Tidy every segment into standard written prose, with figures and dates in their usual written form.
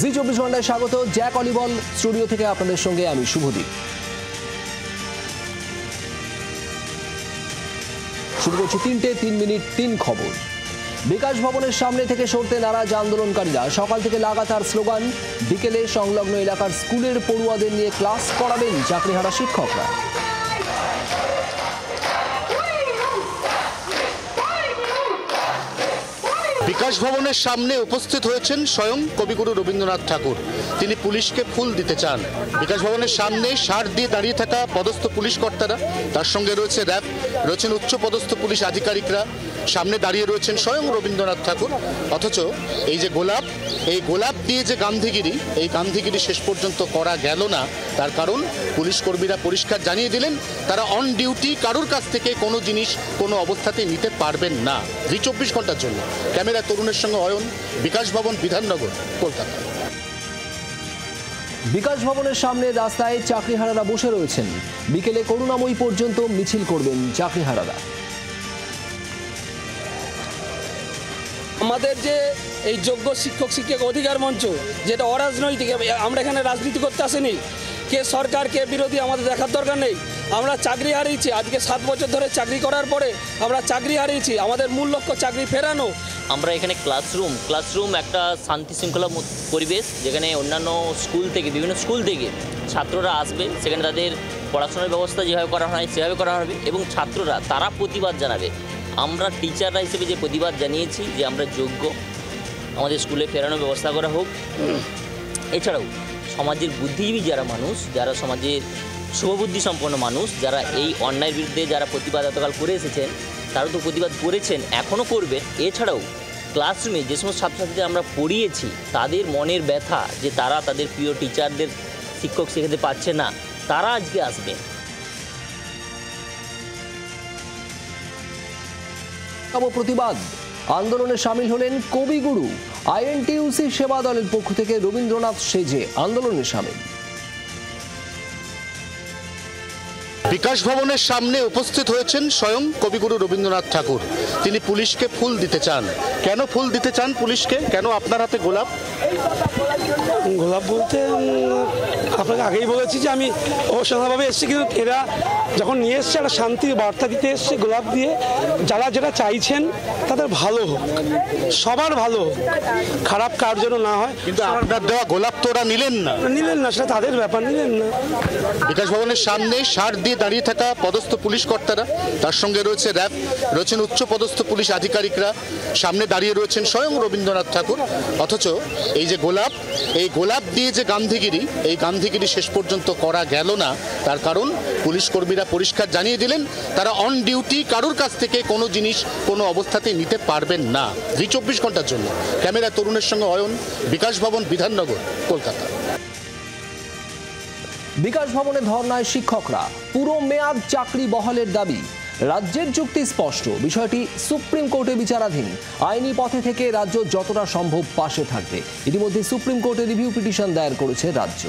জি24 ঘন্টায় স্বাগত। Jack অলিবল studio থেকে আপনাদের সঙ্গে আমি শুভদীপ। শুরু করছি 3:03 খবর। বিকাশ ভবনের সামনে থেকে সরতে নারাজ আন্দোলনকারীরা। সকাল থেকে লাগাতার স্লোগান। বিকেলে সংলগ্ন এলাকার স্কুলের পড়ুয়াদের নিয়ে ক্লাস করাবেন চাকরিহারা শিক্ষকরা। বিকাশ ভবনের সামনে উপস্থিত হয়েছেন স্বয়ং কবিগুরু রবীন্দ্রনাথ ঠাকুর। তিনি পুলিশকে ফুল দিতে চান। বিকাশ ভবনের সামনে শার্ট দিয়ে দাঁড়িয়ে থাকা পদস্থ পুলিশ কর্তারা, তার সঙ্গে রয়েছে র্যাব, রয়েছেন উচ্চ পদস্থ পুলিশ আধিকারিকরা, সামনে দাঁড়িয়ে রয়েছেন স্বয়ং রবীন্দ্রনাথ ঠাকুর। অথচ এই যে গোলাপ, এই গোলাপ দিয়ে যে গান্ধীগিরি, এই গান্ধীগিরি শেষ পর্যন্ত করা গেল না। তার কারণ পুলিশ কর্মীরা পরিষ্কার জানিয়ে দিলেন তারা অন ডিউটি, কারোর কাছ থেকে কোনো জিনিস কোনো অবস্থাতেই নিতে পারবেন না। জি24 ঘন্টার জন্য ক্যামেরা তরুণের সঙ্গে অয়ন, বিকাশ ভবন, বিধাননগর, কলকাতা। বিকাশ ভবনের সামনে রাস্তায় চাকরিহারারা বসে রয়েছেন। বিকেলে করুণাময়ী পর্যন্ত মিছিল করবেন চাকরিহারারা। আমাদের যে এই যোগ্য শিক্ষক শিক্ষক অধিকার মঞ্চ, যেটা অরাজনৈতিক, আমরা এখানে রাজনীতি করতে আসিনি। কে সরকার কে বিরোধী আমাদের দেখার দরকার নেই। আমরা চাকরি হারিয়েছি, আজকে 7 বছর ধরে চাকরি করার পরে আমরা চাকরি হারিয়েছি। আমাদের মূল লক্ষ্য চাকরি ফেরানো। আমরা এখানে ক্লাসরুম একটা শান্তি শৃঙ্খলা পরিবেশ, যেখানে অন্যান্য স্কুল থেকে, বিভিন্ন স্কুল থেকে ছাত্ররা আসবে, সেখানে তাদের পড়াশোনার ব্যবস্থা যেভাবে করা হয় সেভাবে করা হবে এবং ছাত্ররা তারা প্রতিবাদ জানাবে। আমরা টিচাররা হিসেবে যে প্রতিবাদ জানিয়েছি যে আমরা যোগ্য, আমাদের স্কুলে ফেরানোর ব্যবস্থা করা হোক। এছাড়াও সমাজের বুদ্ধিজীবী যারা মানুষ, যারা সমাজের শুভবুদ্ধি সম্পন্ন মানুষ, যারা এই অন্যায়ের বিরুদ্ধে যারা প্রতিবাদ এতকাল করে এসেছেন, তারা তো প্রতিবাদ করেছেন, এখনও করবেন। এছাড়াও ক্লাসরুমে যে সমস্ত ছাত্রছাত্রীদের আমরা পড়িয়েছি, তাদের মনের ব্যথা যে তারা তাদের প্রিয় টিচারদের শিক্ষক শেখাতে পারছে না, তারা আজকে আসবে। প্রতিবাদ আন্দোলনে সামিল হলেন কবিগুরু। আইএনটিইউসি সেবা দলের পক্ষ থেকে রবীন্দ্রনাথ সেজে আন্দোলনে সামিল। বিকাশ ভবনের সামনে উপস্থিত হয়েছেন স্বয়ং কবিগুরু রবীন্দ্রনাথ ঠাকুর। তিনি পুলিশকে ফুল দিতে চান। কেন ফুল দিতে চান পুলিশকে? কেন আপনার হাতে গোলাপ? গোলাপ বলতে আপনাকে আগেই বলেছি যে আমি অসাধারণভাবে এসেছি, কিন্তু এরা যখন নিয়ে এসছে একটা শান্তির বার্তা দিতে এসছে গোলাপ দিয়ে। যারা যেটা চাইছেন তাদের ভালো হোক, সবার ভালো হোক, খারাপ কার জন্য না হয়। কিন্তু আপনার দেওয়া গোলাপ তো ওরা নিলেন না, সেটা তাদের ব্যাপার, নিলেন না। বিকাশ ভবনের সামনে শার্ট দিয়ে দাঁড়িয়ে থাকা পদস্থ পুলিশ কর্তারা, তার সঙ্গে রয়েছে র্যাব, রয়েছেন উচ্চ পদস্থ পুলিশ আধিকারিকরা, সামনে দাঁড়িয়ে রয়েছেন স্বয়ং রবীন্দ্রনাথ ঠাকুর। অথচ এই যে গোলাপ, এই গোলাপ দিয়ে যে গান্ধীগিরি, এই গান্ধীগিরি শেষ পর্যন্ত করা গেল না। তার কারণ পুলিশ কর্মীরা পরিষ্কার জানিয়ে দিলেন তারা অন ডিউটি, কারোর কাছ থেকে কোনো জিনিস কোনো অবস্থাতেই নিতে পারবেন না। জি24 ঘন্টার জন্য ক্যামেরা তরুণের সঙ্গে অয়ন, বিকাশ ভবন, বিধাননগর, কলকাতা। বিকাশ ভবনে ধর্নায় শিক্ষকরা। পুরো মেয়াদ চাকরি বহালের দাবি। রাজ্যের যুক্তি স্পষ্ট, বিষয়টি সুপ্রিম কোর্টে বিচারাধীন। আইনি পথে থেকে রাজ্য যতটা সম্ভব পাশে থাকবে। ইতিমধ্যে সুপ্রিম কোর্টে রিভিউ পিটিশন দায়ের করেছে রাজ্য।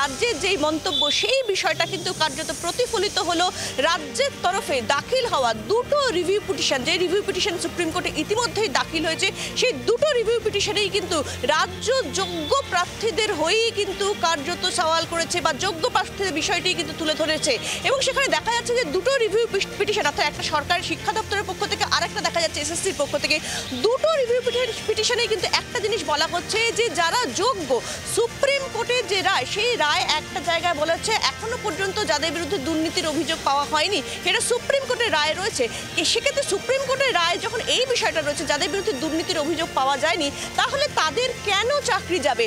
রাজ্যের যেই মন্তব্য, সেই বিষয়টা কিন্তু কার্যত প্রতিফলিত হলো রাজ্যের তরফে দাখিল হওয়া দুটো রিভিউ পিটিশন। যে রিভিউ পিটিশন সুপ্রিম কোর্টে ইতিমধ্যেই দাখিল হয়েছে, সেই দুটো রিভিউ পিটিশনেই কিন্তু রাজ্য যোগ্য প্রার্থীদের হয়েই কিন্তু কার্যত সওয়াল করেছে বা যোগ্য প্রার্থীদের বিষয়টি কিন্তু তুলে ধরেছে। এবং সেখানে দেখা যাচ্ছে যে দুটো রিভিউ পিটিশন, অর্থাৎ একটা সরকারি শিক্ষা দপ্তরের পক্ষ থেকে, আরেকটা দেখা যাচ্ছে এসএসসির পক্ষ থেকে, দুটো রিভিউ পিটিশনেই কিন্তু একটা জিনিস বলা হচ্ছে যে যারা যোগ্য, সুপ্রিম কোর্টের যে রায়, সেই রায় একটা জায়গায় বলেছে এখনো পর্যন্ত যাদের বিরুদ্ধে দুর্নীতির অভিযোগ পাওয়া হয়নি, সেটা সুপ্রিম কোর্টের রায় রয়েছে। সেক্ষেত্রে সুপ্রিম কোর্টের রায় যখন এই বিষয়টা রয়েছে, যাদের বিরুদ্ধে দুর্নীতির অভিযোগ পাওয়া যায়নি, তাহলে তাদের কেন চাকরি যাবে?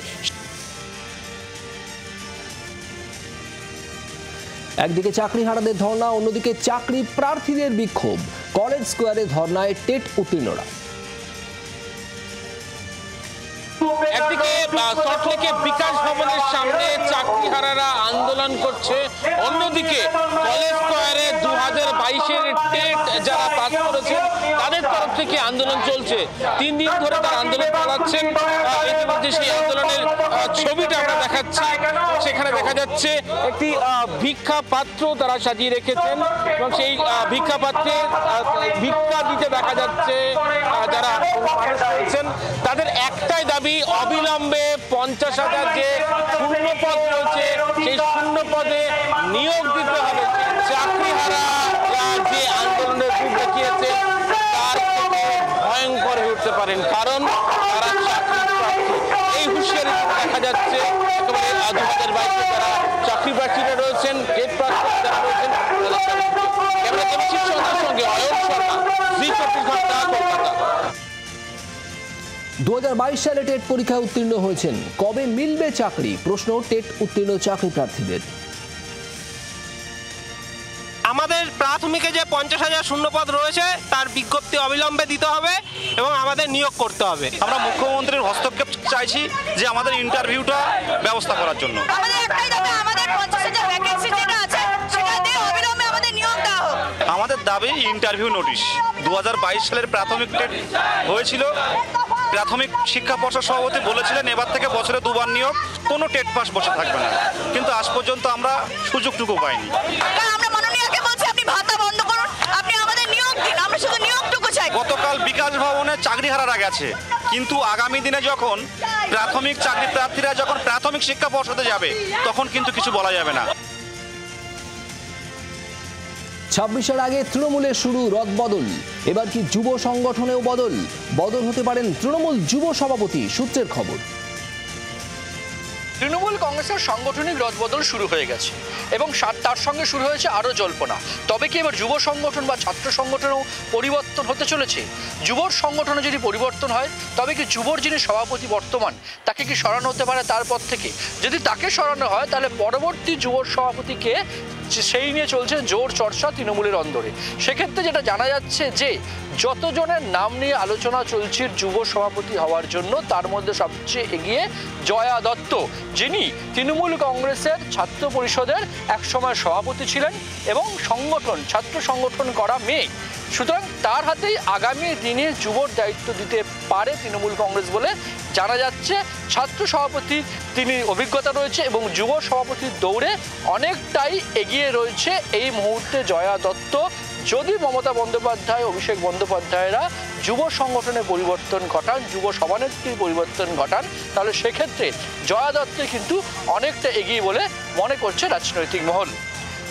একদিকে চাকরিহারাদের ধর্ণা, অন্যদিকে চাকরি প্রার্থীদের বিক্ষোভ। কলেজ স্কোয়ারে ধর্ণায় টেট উত্তীর্ণরা। একদিকে সল্টলেকে বিকাশ ভবনের সামনে চাকরিহারারা আন্দোলন করছে, অন্যদিকে কলেজ স্কোয়ারে 2022-এর টেট যারা পাস করেছেন তাদের তরফ থেকে আন্দোলন চলছে। 3 দিন ধরে তারা আন্দোলন চালাচ্ছেন। ইতিমধ্যে সেই আন্দোলনের ছবিটা আমরা দেখাচ্ছি। সেখানে দেখা যাচ্ছে একটি ভিক্ষা পাত্র তারা সাজিয়ে রেখেছেন এবং সেই ভিক্ষা পাত্রে ভিক্ষা দিতে দেখা যাচ্ছে যারা রয়েছেন তাদের একটাই দাবি, অবিলম্বে 50,000 যে শূন্য পদ রয়েছে সেই শূন্য পদে নিয়োগ দিতে হবে। চাকরিহারারা যে আন্দোলনের রূপ দেখিয়েছে তার থেকে ভয়ঙ্কর হয়ে উঠতে পারেন, কারণ তারা চাকরি প্রার্থী। এই হুঁশিয়ারি দেখা যাচ্ছে একেবারে 2022-এ যারা চাকরি প্রার্থীরা রয়েছেন, টেট প্রার্থী যারা রয়েছেন তাদের ক্যামেরা দেবশিক চন্দ্রের সঙ্গে অয়ন শর্মা, জি24 ঘন্টা, কলকাতা। 2022 সালে টেট পরীক্ষায় উত্তীর্ণ হয়েছেন, কবে মিলবে চাকরি? প্রশ্ন টেট উত্তীর্ণ চাকরি প্রার্থীদের। আমাদের প্রাথমিকে যে 50,000 শূন্যপদ রয়েছে তার বিজ্ঞপ্তি অবিলম্বে দিতে হবে এবং আমাদের নিয়োগ করতে হবে। আমরা মুখ্যমন্ত্রীর হস্তক্ষেপ চাইছি যে আমাদের ইন্টারভিউটা ব্যবস্থা করার জন্য। আমাদের একটাই দাবি, আমাদের 50,000 ভ্যাকেন্সি যেটা আছে সেটা দিয়ে অবিলম্বে আমাদের নিয়োগ দেওয়া হোক। আমাদের দাবি ইন্টারভিউ নোটিশ। 2022 সালের প্রাথমিক টেট হয়েছিল, প্রাথমিক শিক্ষা পর্ষদ সভাপতি বলেছিলেন এবার থেকে বছরে 2 বার নিয়োগ, কোনো টেট পাস বসে থাকবে না, কিন্তু আজ পর্যন্ত আমরা সুযোগটুকু পাইনি। আমরা মাননীয়কে বলছি আপনি ভাতা বন্ধ করুন, আপনি আমাদের নিয়োগ দিন, আমরা শুধু নিয়োগটুকু চাই। গতকাল বিকাশ ভবনে চাকরিহারারা গেছে, কিন্তু আগামী দিনে যখন প্রাথমিক চাকরি প্রার্থীরা যখন প্রাথমিক শিক্ষা পর্ষদে যাবে তখন কিন্তু কিছু বলা যাবে না। 26-এর আগে তৃণমূলের শুরু রদবদল, এবার কি যুব সংগঠনেও বদল? বদল হতে পারেন তৃণমূল যুব সভাপতি, সূত্রের খবর। তৃণমূল কংগ্রেসের সাংগঠনিক রদবদল শুরু হয়ে গেছে এবং তার সঙ্গে শুরু হয়েছে আরও জল্পনা। তবে কি এবার যুব সংগঠন বা ছাত্র সংগঠনেও পরিবর্তন হতে চলেছে? যুবর সংগঠনে যদি পরিবর্তন হয় তবে কি যুবর যিনি সভাপতি বর্তমান তাকে কি সরানো হতে পারে তার পদ থেকে? যদি তাকে সরানো হয় তাহলে পরবর্তী যুবর সভাপতিকে, সেই নিয়ে চলছে জোর চর্চা তৃণমূলের অন্দরে। সেক্ষেত্রে যেটা জানা যাচ্ছে যে যতজনের নাম নিয়ে আলোচনা চলছে যুব সভাপতি হওয়ার জন্য, তার মধ্যে সবচেয়ে এগিয়ে জয়া দত্ত, যিনি তৃণমূল কংগ্রেসের ছাত্র পরিষদের একসময় সভাপতি ছিলেন এবং ছাত্র সংগঠন করা মেয়ে। সুতরাং তার হাতেই আগামী দিনে যুবর দায়িত্ব দিতে পারে তৃণমূল কংগ্রেস বলে জানা যাচ্ছে। ছাত্র সভাপতি তিনি অভিজ্ঞতা রয়েছে এবং যুব সভাপতির দৌড়ে অনেকটাই এগিয়ে রয়েছে এই মুহূর্তে জয়া দত্ত। যদি মমতা বন্দ্যোপাধ্যায়, অভিষেক বন্দ্যোপাধ্যায়রা যুব সংগঠনে পরিবর্তন ঘটান, যুব সভানেত্রীর পরিবর্তন ঘটান, তাহলে সেক্ষেত্রে জয়া দত্ত কিন্তু অনেকটা এগিয়ে বলে মনে করছে রাজনৈতিক মহল।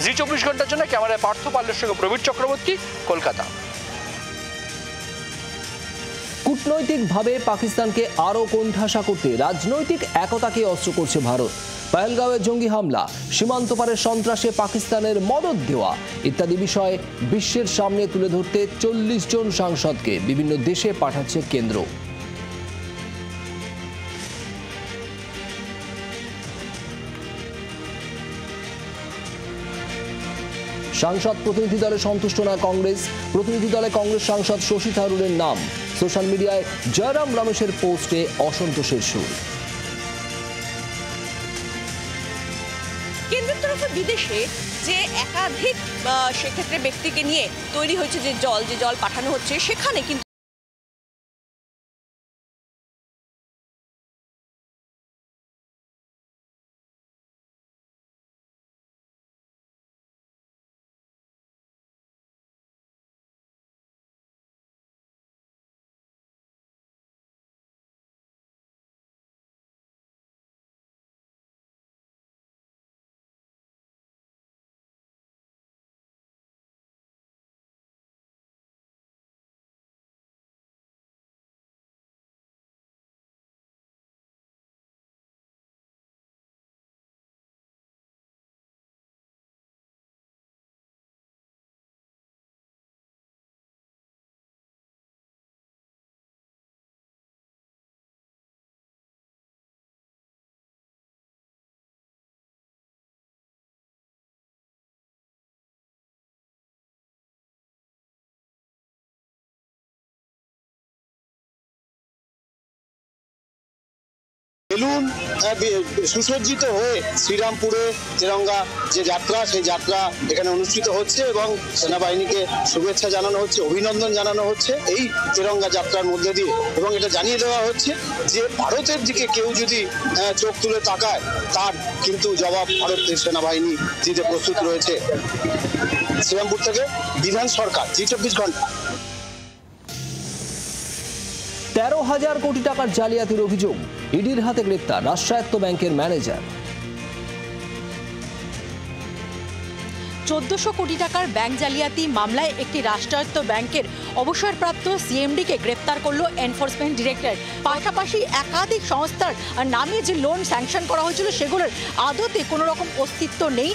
জি24 ঘন্টার জন্য ক্যামেরায় পার্থ পাল্লের সঙ্গে প্রবীর চক্রবর্তী, কলকাতা। কূটনৈতিকভাবে পাকিস্তানকে আরও কোণঠাসা করতে রাজনৈতিক একতাকে অস্ত্র করছে ভারত। পহেলগাঁওয়ে জঙ্গি হামলা, সীমান্ত পারের সন্ত্রাসে পাকিস্তানের মদদ দেওয়া ইত্যাদি বিষয়ে বিশ্বের সামনে তুলে ধরতে 40 জন সাংসদকে বিভিন্ন দেশে পাঠাচ্ছে কেন্দ্র। সাংসদ প্রতিনিধি দলে সন্তুষ্ট না কংগ্রেস, প্রতিনিধি দলে কংগ্রেস সাংসদ শশী থারুরের নাম। সোশ্যাল মিডিয়ায় জয়রাম রমেশের পোস্টে অসন্তোষের সুর। কেন্দ্রের তরফে বিদেশে যে একাধিক সেক্ষেত্রে ব্যক্তিকে নিয়ে তৈরি হয়েছে যে জল পাঠানো হচ্ছে, সেখানে কিন্তু বেলুন সুসজ্জিত হয়ে শ্রীরামপুরে তেরঙ্গা যে যাত্রা, সেই যাত্রা এখানে অনুষ্ঠিত হচ্ছে এবং সেনাবাহিনীকে শুভেচ্ছা জানানো হচ্ছে, অভিনন্দন জানানো হচ্ছে এই তেরঙ্গা যাত্রার মধ্যে দিয়ে। এবং এটা জানিয়ে দেওয়া হচ্ছে যে ভারতের দিকে কেউ যদি চোখ তুলে তাকায় তার কিন্তু জবাব ভারতের সেনাবাহিনী দিতে প্রস্তুত রয়েছে। শ্রীরামপুর থেকে বিধান সরকার, জি24 ঘন্টা। 13,000 কোটি টাকার জালিয়াতির অভিযোগ, ইডির হাতে গ্রেপ্তার রাষ্ট্রায়ত্ত ব্যাংকের ম্যানেজার। 1400 কোটি টাকার ব্যাংক জালিয়াতি মামলায় একটি রাষ্ট্রায়ত্ত ব্যাংকের অবসরপ্রাপ্ত সিএমডিকে গ্রেপ্তার করল এনফোর্সমেন্ট ডিরেক্টর। পাশাপাশি একাধিক সংস্থার নামে যে লোন স্যাংশন করা হয়েছিল সেগুলোর আদতে কোনো রকম অস্তিত্ব নেই।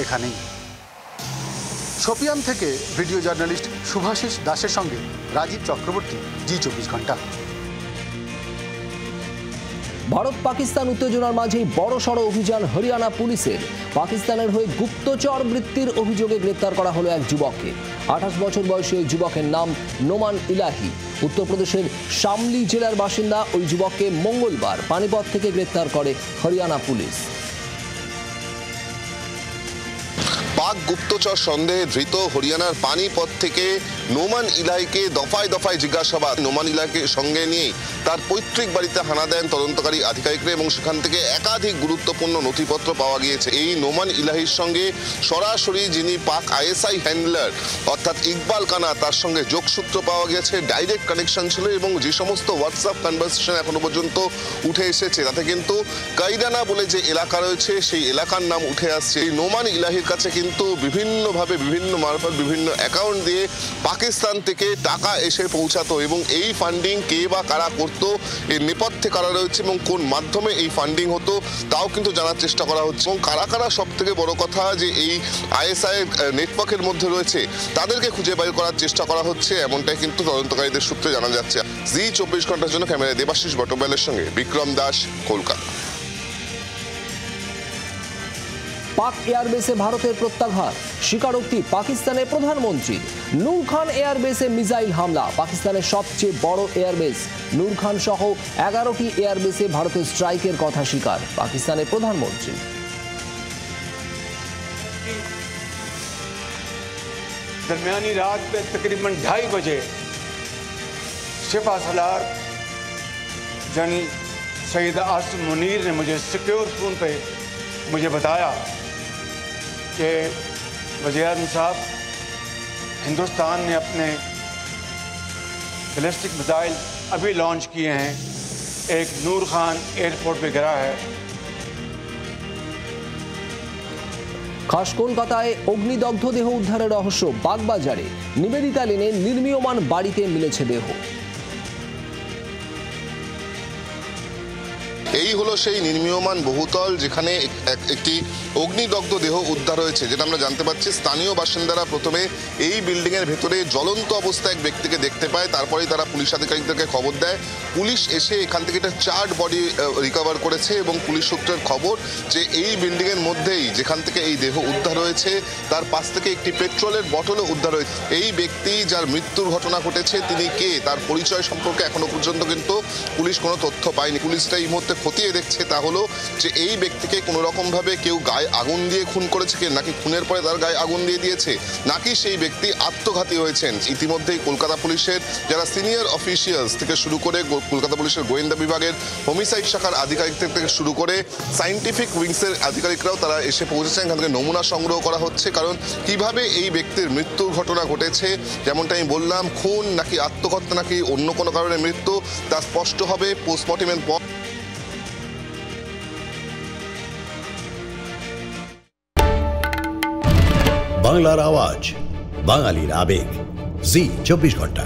এখানেই শোপিয়ান থেকে ভিডিও জার্নালিস্ট শুভাশিস দাসের সঙ্গে রাজীব চক্রবর্তী, জি24 ঘন্টা। ভারত পাকিস্তান উত্তেজনার মাঝেই বড়সড় অভিযান হরিয়ানা পুলিশের। পাকিস্তানের হয়ে গুপ্তচর বৃত্তির অভিযোগে গ্রেপ্তার করা হলো এক যুবককে। 28 বছর বয়সী ওই যুবকের নাম নোমান ইলাহি। উত্তরপ্রদেশের শামলি জেলার বাসিন্দা ওই যুবককে মঙ্গলবার পানিপথ থেকে গ্রেপ্তার করে হরিয়ানা পুলিশ। পাক গুপ্তচর সন্দেহে ধৃত হরিয়ানার পানিপথ থেকে নোমান ইলাহিকে দফায় দফায় জিজ্ঞাসাবাদ। নোমান ইলাহিকে সঙ্গে নিয়ে তার পৈতৃক বাড়িতে হানা দেন তদন্তকারী আধিকারিকরা এবং সেখান থেকে একাধিক গুরুত্বপূর্ণ নথিপত্র পাওয়া গিয়েছে। এই নোমান ইলাহির সঙ্গে সরাসরি যিনি পাক আইএসআই হ্যান্ডলার অর্থাৎ ইকবাল কানা, তার সঙ্গে যোগসূত্র পাওয়া গেছে, ডাইরেক্ট কানেকশন ছিল এবং যে সমস্ত হোয়াটসঅ্যাপ কনভারসেশন এখনো পর্যন্ত উঠে এসেছে তাতে কিন্তু কাইরানা বলে যে এলাকা রয়েছে সেই এলাকার নাম উঠে আসছে। এই নোমান ইলাহির কাছে কিন্তু বিভিন্নভাবে বিভিন্ন মারফত বিভিন্ন অ্যাকাউন্ট দিয়ে পাকিস্তান থেকে টাকা এসে পৌঁছাতো এবং এই ফান্ডিং কে বা কারা করতো, এর নেপথ্যে কারা রয়েছে এবং কোন মাধ্যমে এই ফান্ডিং হতো তাও কিন্তু জানার চেষ্টা করা হচ্ছে। এবং কারা কারা সব থেকে বড় কথা যে এই আইএসআই নেটওয়ার্কের মধ্যে রয়েছে তাদেরকে খুঁজে বের করার চেষ্টা করা হচ্ছে, এমনটাই কিন্তু তদন্তকারীদের সূত্রে জানা যাচ্ছে। জি24 ঘন্টার জন্য ক্যামেরায় দেবাশিস বটবেলের সঙ্গে বিক্রম দাস, কলকাতা। পাক এয়ারবেসে ভারতের প্রত্যাঘাত, স্বীকারোক্তি পাকিস্তানের প্রধানমন্ত্রীর। নূর খান এয়ারবেসে মিসাইল হামলা। পাকিস্তানের সবচেয়ে বড় এয়ারবেস নূর খান সহ 11টি এয়ারবেসে ভারতের স্ট্রাইকের কথা স্বীকার পাকিস্তানের প্রধানমন্ত্রী। दरमियानी रात में तकरीबन 2:30 बजे सिपा सलार यानी सईद आसिम मुनीर ने मुझे सिक्योर फ़ोन पे मुझे बताया कि वज़ीर-ए-आज़म साहब, हिंदुस्तान ने अपने बैलिस्टिक मिसाइल अभी लॉन्च किए हैं, एक नूर खान एयरपोर्ट पे गिरा है। খাস কলকাতায় অগ্নিদগ্ধ দেহ উদ্ধারের রহস্য। বাগবাজারে নিবেদিতা লেনে নির্মীয়মান বাড়িতে মিলেছে দেহ। এই হলো সেই নির্মীয়মান বহুতল যেখানে একটি অগ্নিদগ্ধ দেহ উদ্ধার হয়েছে, যেটা আমরা জানতে পারছি। স্থানীয় বাসিন্দারা প্রথমে এই বিল্ডিংয়ের ভেতরে জ্বলন্ত অবস্থায় এক ব্যক্তিকে দেখতে পায়, তারপরেই তারা পুলিশ আধিকারিকদেরকে খবর দেয়। পুলিশ এসে এখান থেকে একটা চার্ড বডি রিকভার করেছে এবং পুলিশ সূত্রের খবর যে এই বিল্ডিংয়ের মধ্যেই যেখান থেকে এই দেহ উদ্ধার হয়েছে তার পাশ থেকে একটি পেট্রোলের বটলও উদ্ধার হয়েছে। এই ব্যক্তি যার মৃত্যুর ঘটনা ঘটেছে তিনি কে, তার পরিচয় সম্পর্কে এখনো পর্যন্ত কিন্তু পুলিশ কোনো তথ্য পায়নি। পুলিশটা এই মুহূর্তে খতিয়ে দেখছে তা হলো যে এই ব্যক্তিকে কোনো রকমভাবে কেউ গায়ে আগুন দিয়ে খুন করেছে, কে নাকি খুনের পরে তার গায়ে আগুন দিয়ে দিয়েছে, নাকি সেই ব্যক্তি আত্মঘাতী হয়েছেন। ইতিমধ্যেই কলকাতা পুলিশের যারা সিনিয়র অফিসিয়ালস থেকে শুরু করে কলকাতা পুলিশের গোয়েন্দা বিভাগের হোমিসাইড শাখার আধিকারিকদের থেকে শুরু করে সায়েন্টিফিক উইংসের আধিকারিকরাও তারা এসে পৌঁছেছেন। এখান থেকে নমুনা সংগ্রহ করা হচ্ছে, কারণ কিভাবে এই ব্যক্তির মৃত্যুর ঘটনা ঘটেছে, যেমনটা আমি বললাম, খুন নাকি আত্মহত্যা নাকি অন্য কোনো কারণে মৃত্যু, তা স্পষ্ট হবে পোস্টমর্টেমের পর। বাংলার আওয়াজ, বাঙালির আবেগ, জি 24 ঘন্টা।